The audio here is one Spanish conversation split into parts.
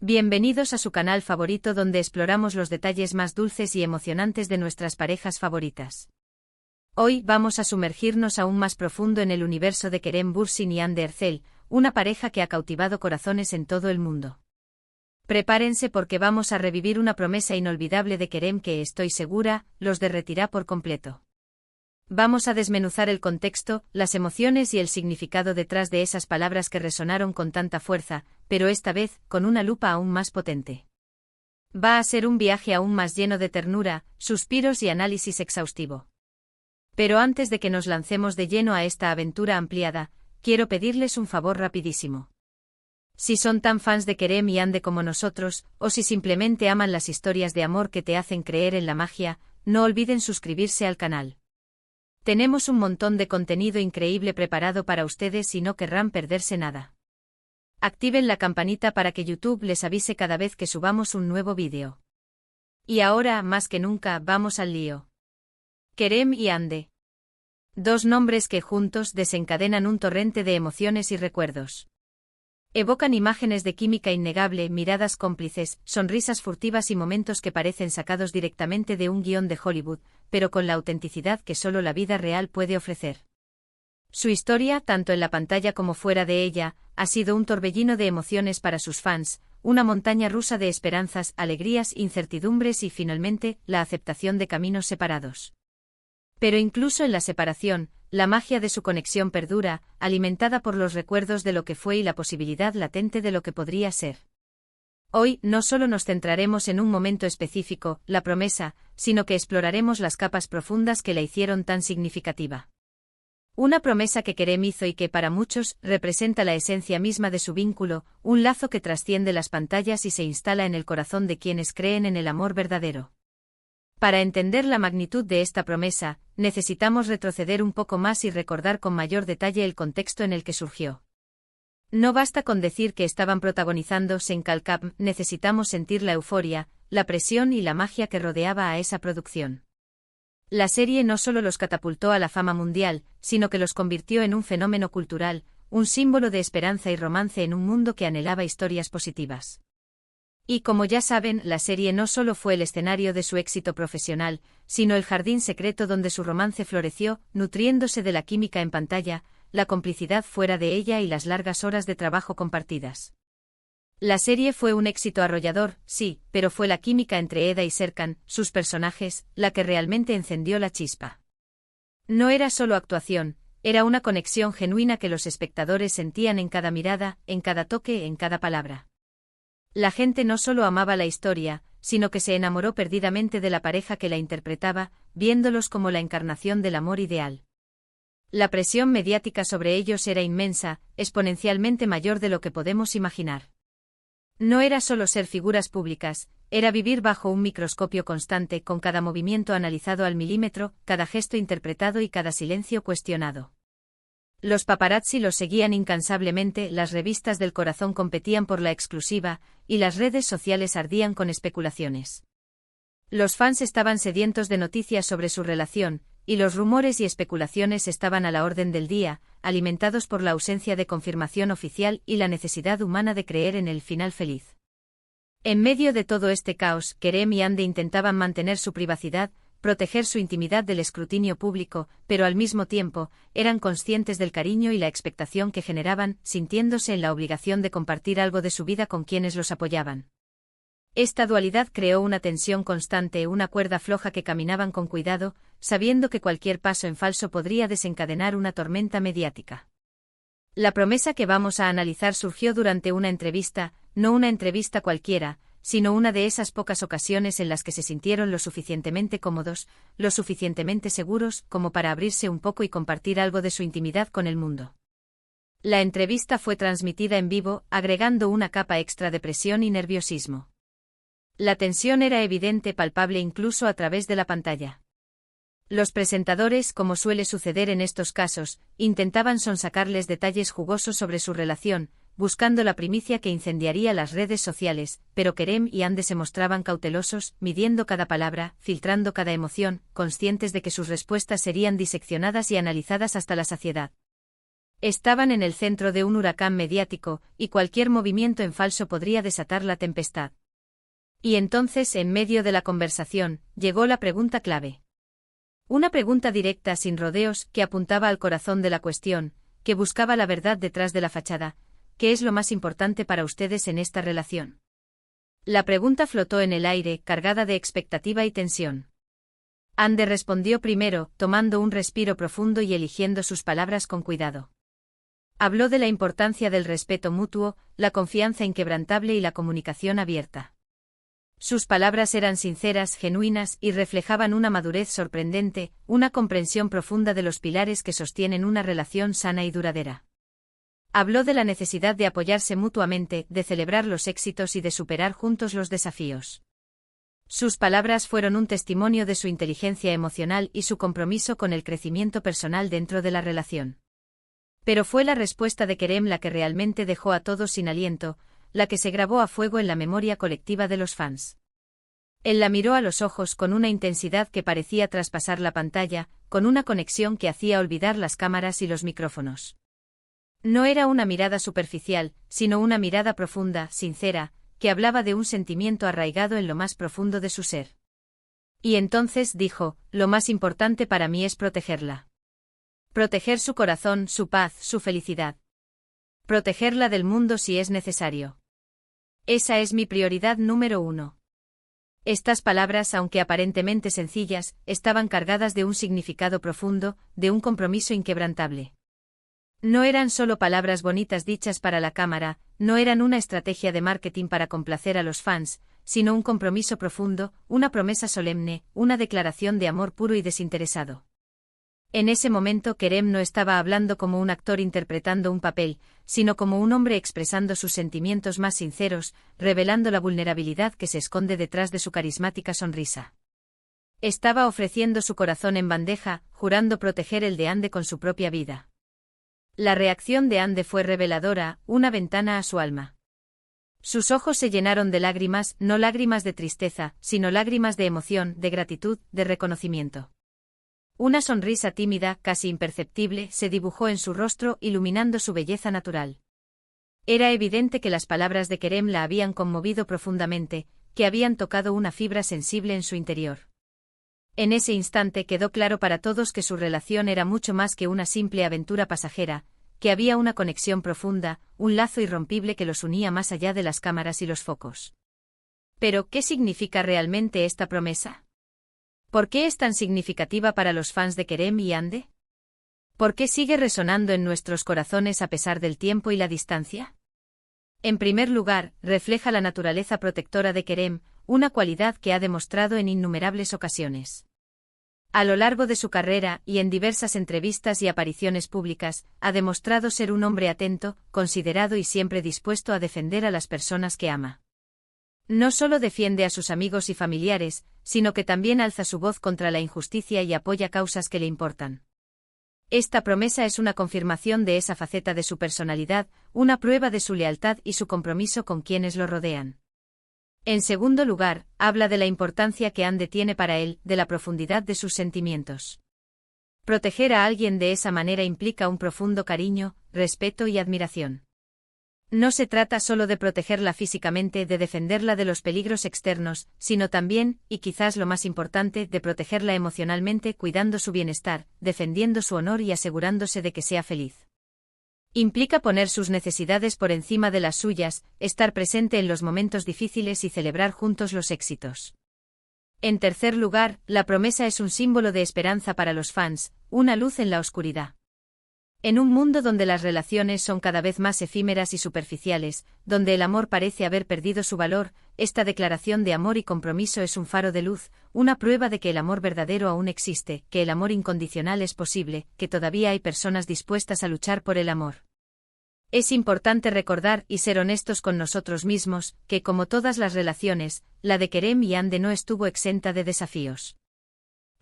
Bienvenidos a su canal favorito donde exploramos los detalles más dulces y emocionantes de nuestras parejas favoritas. Hoy vamos a sumergirnos aún más profundo en el universo de Kerem Bürsin y Hande Erçel, una pareja que ha cautivado corazones en todo el mundo. Prepárense porque vamos a revivir una promesa inolvidable de Kerem que, estoy segura, los derretirá por completo. Vamos a desmenuzar el contexto, las emociones y el significado detrás de esas palabras que resonaron con tanta fuerza, pero esta vez, con una lupa aún más potente. Va a ser un viaje aún más lleno de ternura, suspiros y análisis exhaustivo. Pero antes de que nos lancemos de lleno a esta aventura ampliada, quiero pedirles un favor rapidísimo. Si son tan fans de Kerem y Hande como nosotros, o si simplemente aman las historias de amor que te hacen creer en la magia, no olviden suscribirse al canal. Tenemos un montón de contenido increíble preparado para ustedes y no querrán perderse nada. Activen la campanita para que YouTube les avise cada vez que subamos un nuevo vídeo. Y ahora, más que nunca, vamos al lío. Kerem y Hande. Dos nombres que juntos desencadenan un torrente de emociones y recuerdos. Evocan imágenes de química innegable, miradas cómplices, sonrisas furtivas y momentos que parecen sacados directamente de un guión de Hollywood, pero con la autenticidad que solo la vida real puede ofrecer. Su historia, tanto en la pantalla como fuera de ella, ha sido un torbellino de emociones para sus fans, una montaña rusa de esperanzas, alegrías, incertidumbres y finalmente, la aceptación de caminos separados. Pero incluso en la separación, la magia de su conexión perdura, alimentada por los recuerdos de lo que fue y la posibilidad latente de lo que podría ser. Hoy no solo nos centraremos en un momento específico, la promesa, sino que exploraremos las capas profundas que la hicieron tan significativa. Una promesa que Kerem hizo y que para muchos representa la esencia misma de su vínculo, un lazo que trasciende las pantallas y se instala en el corazón de quienes creen en el amor verdadero. Para entender la magnitud de esta promesa, necesitamos retroceder un poco más y recordar con mayor detalle el contexto en el que surgió. No basta con decir que estaban protagonizando Senkalkap, necesitamos sentir la euforia, la presión y la magia que rodeaba a esa producción. La serie no solo los catapultó a la fama mundial, sino que los convirtió en un fenómeno cultural, un símbolo de esperanza y romance en un mundo que anhelaba historias positivas. Y como ya saben, la serie no solo fue el escenario de su éxito profesional, sino el jardín secreto donde su romance floreció, nutriéndose de la química en pantalla, la complicidad fuera de ella y las largas horas de trabajo compartidas. La serie fue un éxito arrollador, sí, pero fue la química entre Eda y Serkan, sus personajes, la que realmente encendió la chispa. No era solo actuación, era una conexión genuina que los espectadores sentían en cada mirada, en cada toque, en cada palabra. La gente no solo amaba la historia, sino que se enamoró perdidamente de la pareja que la interpretaba, viéndolos como la encarnación del amor ideal. La presión mediática sobre ellos era inmensa, exponencialmente mayor de lo que podemos imaginar. No era solo ser figuras públicas, era vivir bajo un microscopio constante con cada movimiento analizado al milímetro, cada gesto interpretado y cada silencio cuestionado. Los paparazzi los seguían incansablemente, las revistas del corazón competían por la exclusiva, y las redes sociales ardían con especulaciones. Los fans estaban sedientos de noticias sobre su relación, y los rumores y especulaciones estaban a la orden del día, alimentados por la ausencia de confirmación oficial y la necesidad humana de creer en el final feliz. En medio de todo este caos, Kerem y Hande intentaban mantener su privacidad, proteger su intimidad del escrutinio público, pero al mismo tiempo, eran conscientes del cariño y la expectación que generaban, sintiéndose en la obligación de compartir algo de su vida con quienes los apoyaban. Esta dualidad creó una tensión constante, una cuerda floja que caminaban con cuidado, sabiendo que cualquier paso en falso podría desencadenar una tormenta mediática. La promesa que vamos a analizar surgió durante una entrevista, no una entrevista cualquiera, sino una de esas pocas ocasiones en las que se sintieron lo suficientemente cómodos, lo suficientemente seguros, como para abrirse un poco y compartir algo de su intimidad con el mundo. La entrevista fue transmitida en vivo, agregando una capa extra de presión y nerviosismo. La tensión era evidente, palpable incluso a través de la pantalla. Los presentadores, como suele suceder en estos casos, intentaban sonsacarles detalles jugosos sobre su relación, buscando la primicia que incendiaría las redes sociales, pero Kerem y Hande se mostraban cautelosos, midiendo cada palabra, filtrando cada emoción, conscientes de que sus respuestas serían diseccionadas y analizadas hasta la saciedad. Estaban en el centro de un huracán mediático, y cualquier movimiento en falso podría desatar la tempestad. Y entonces, en medio de la conversación, llegó la pregunta clave. Una pregunta directa sin rodeos, que apuntaba al corazón de la cuestión, que buscaba la verdad detrás de la fachada. ¿Qué es lo más importante para ustedes en esta relación? La pregunta flotó en el aire, cargada de expectativa y tensión. Ande respondió primero, tomando un respiro profundo y eligiendo sus palabras con cuidado. Habló de la importancia del respeto mutuo, la confianza inquebrantable y la comunicación abierta. Sus palabras eran sinceras, genuinas, y reflejaban una madurez sorprendente, una comprensión profunda de los pilares que sostienen una relación sana y duradera. Habló de la necesidad de apoyarse mutuamente, de celebrar los éxitos y de superar juntos los desafíos. Sus palabras fueron un testimonio de su inteligencia emocional y su compromiso con el crecimiento personal dentro de la relación. Pero fue la respuesta de Kerem la que realmente dejó a todos sin aliento, la que se grabó a fuego en la memoria colectiva de los fans. Él la miró a los ojos con una intensidad que parecía traspasar la pantalla, con una conexión que hacía olvidar las cámaras y los micrófonos. No era una mirada superficial, sino una mirada profunda, sincera, que hablaba de un sentimiento arraigado en lo más profundo de su ser. Y entonces dijo, lo más importante para mí es protegerla. Proteger su corazón, su paz, su felicidad. Protegerla del mundo si es necesario. Esa es mi prioridad número 1. Estas palabras, aunque aparentemente sencillas, estaban cargadas de un significado profundo, de un compromiso inquebrantable. No eran solo palabras bonitas dichas para la cámara, no eran una estrategia de marketing para complacer a los fans, sino un compromiso profundo, una promesa solemne, una declaración de amor puro y desinteresado. En ese momento Kerem no estaba hablando como un actor interpretando un papel, sino como un hombre expresando sus sentimientos más sinceros, revelando la vulnerabilidad que se esconde detrás de su carismática sonrisa. Estaba ofreciendo su corazón en bandeja, jurando proteger el de Ande con su propia vida. La reacción de Ande fue reveladora, una ventana a su alma. Sus ojos se llenaron de lágrimas, no lágrimas de tristeza, sino lágrimas de emoción, de gratitud, de reconocimiento. Una sonrisa tímida, casi imperceptible, se dibujó en su rostro, iluminando su belleza natural. Era evidente que las palabras de Kerem la habían conmovido profundamente, que habían tocado una fibra sensible en su interior. En ese instante quedó claro para todos que su relación era mucho más que una simple aventura pasajera, que había una conexión profunda, un lazo irrompible que los unía más allá de las cámaras y los focos. Pero, ¿qué significa realmente esta promesa? ¿Por qué es tan significativa para los fans de Kerem y Ande? ¿Por qué sigue resonando en nuestros corazones a pesar del tiempo y la distancia? En primer lugar, refleja la naturaleza protectora de Kerem, una cualidad que ha demostrado en innumerables ocasiones. A lo largo de su carrera, y en diversas entrevistas y apariciones públicas, ha demostrado ser un hombre atento, considerado y siempre dispuesto a defender a las personas que ama. No solo defiende a sus amigos y familiares, sino que también alza su voz contra la injusticia y apoya causas que le importan. Esta promesa es una confirmación de esa faceta de su personalidad, una prueba de su lealtad y su compromiso con quienes lo rodean. En segundo lugar, habla de la importancia que Ande tiene para él, de la profundidad de sus sentimientos. Proteger a alguien de esa manera implica un profundo cariño, respeto y admiración. No se trata solo de protegerla físicamente, de defenderla de los peligros externos, sino también, y quizás lo más importante, de protegerla emocionalmente, cuidando su bienestar, defendiendo su honor y asegurándose de que sea feliz. Implica poner sus necesidades por encima de las suyas, estar presente en los momentos difíciles y celebrar juntos los éxitos. En tercer lugar, la promesa es un símbolo de esperanza para los fans, una luz en la oscuridad. En un mundo donde las relaciones son cada vez más efímeras y superficiales, donde el amor parece haber perdido su valor, esta declaración de amor y compromiso es un faro de luz, una prueba de que el amor verdadero aún existe, que el amor incondicional es posible, que todavía hay personas dispuestas a luchar por el amor. Es importante recordar y ser honestos con nosotros mismos, que como todas las relaciones, la de Kerem y Ande no estuvo exenta de desafíos.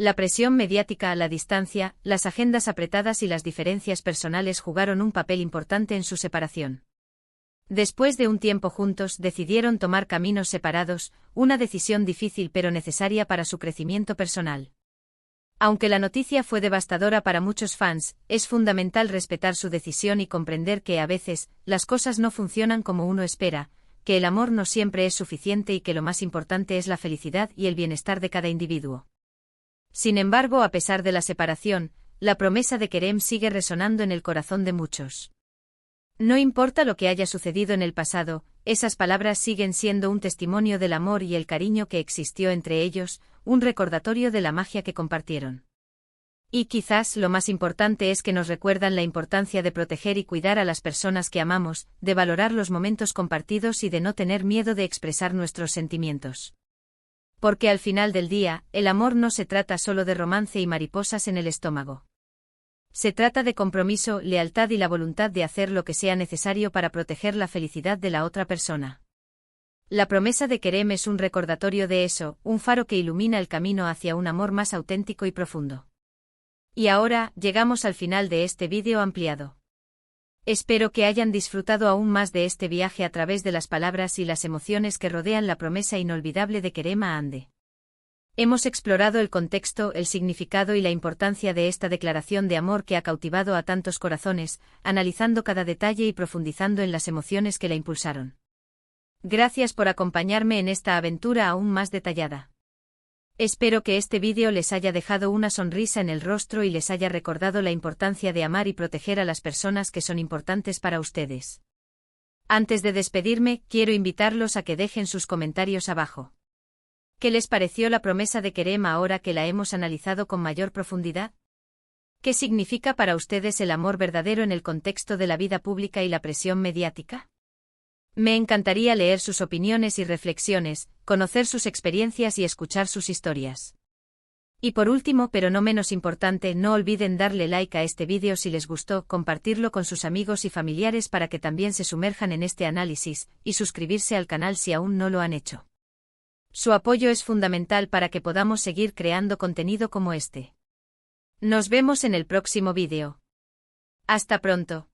La presión mediática a la distancia, las agendas apretadas y las diferencias personales jugaron un papel importante en su separación. Después de un tiempo juntos decidieron tomar caminos separados, una decisión difícil pero necesaria para su crecimiento personal. Aunque la noticia fue devastadora para muchos fans, es fundamental respetar su decisión y comprender que a veces, las cosas no funcionan como uno espera, que el amor no siempre es suficiente y que lo más importante es la felicidad y el bienestar de cada individuo. Sin embargo, a pesar de la separación, la promesa de Kerem sigue resonando en el corazón de muchos. No importa lo que haya sucedido en el pasado, esas palabras siguen siendo un testimonio del amor y el cariño que existió entre ellos, un recordatorio de la magia que compartieron. Y quizás lo más importante es que nos recuerdan la importancia de proteger y cuidar a las personas que amamos, de valorar los momentos compartidos y de no tener miedo de expresar nuestros sentimientos. Porque al final del día, el amor no se trata solo de romance y mariposas en el estómago. Se trata de compromiso, lealtad y la voluntad de hacer lo que sea necesario para proteger la felicidad de la otra persona. La promesa de Kerem es un recordatorio de eso, un faro que ilumina el camino hacia un amor más auténtico y profundo. Y ahora, llegamos al final de este vídeo ampliado. Espero que hayan disfrutado aún más de este viaje a través de las palabras y las emociones que rodean la promesa inolvidable de Kerem a Hande. Hemos explorado el contexto, el significado y la importancia de esta declaración de amor que ha cautivado a tantos corazones, analizando cada detalle y profundizando en las emociones que la impulsaron. Gracias por acompañarme en esta aventura aún más detallada. Espero que este vídeo les haya dejado una sonrisa en el rostro y les haya recordado la importancia de amar y proteger a las personas que son importantes para ustedes. Antes de despedirme, quiero invitarlos a que dejen sus comentarios abajo. ¿Qué les pareció la promesa de Kerem ahora que la hemos analizado con mayor profundidad? ¿Qué significa para ustedes el amor verdadero en el contexto de la vida pública y la presión mediática? Me encantaría leer sus opiniones y reflexiones, conocer sus experiencias y escuchar sus historias. Y por último, pero no menos importante, no olviden darle like a este vídeo si les gustó, compartirlo con sus amigos y familiares para que también se sumerjan en este análisis, y suscribirse al canal si aún no lo han hecho. Su apoyo es fundamental para que podamos seguir creando contenido como este. Nos vemos en el próximo vídeo. Hasta pronto.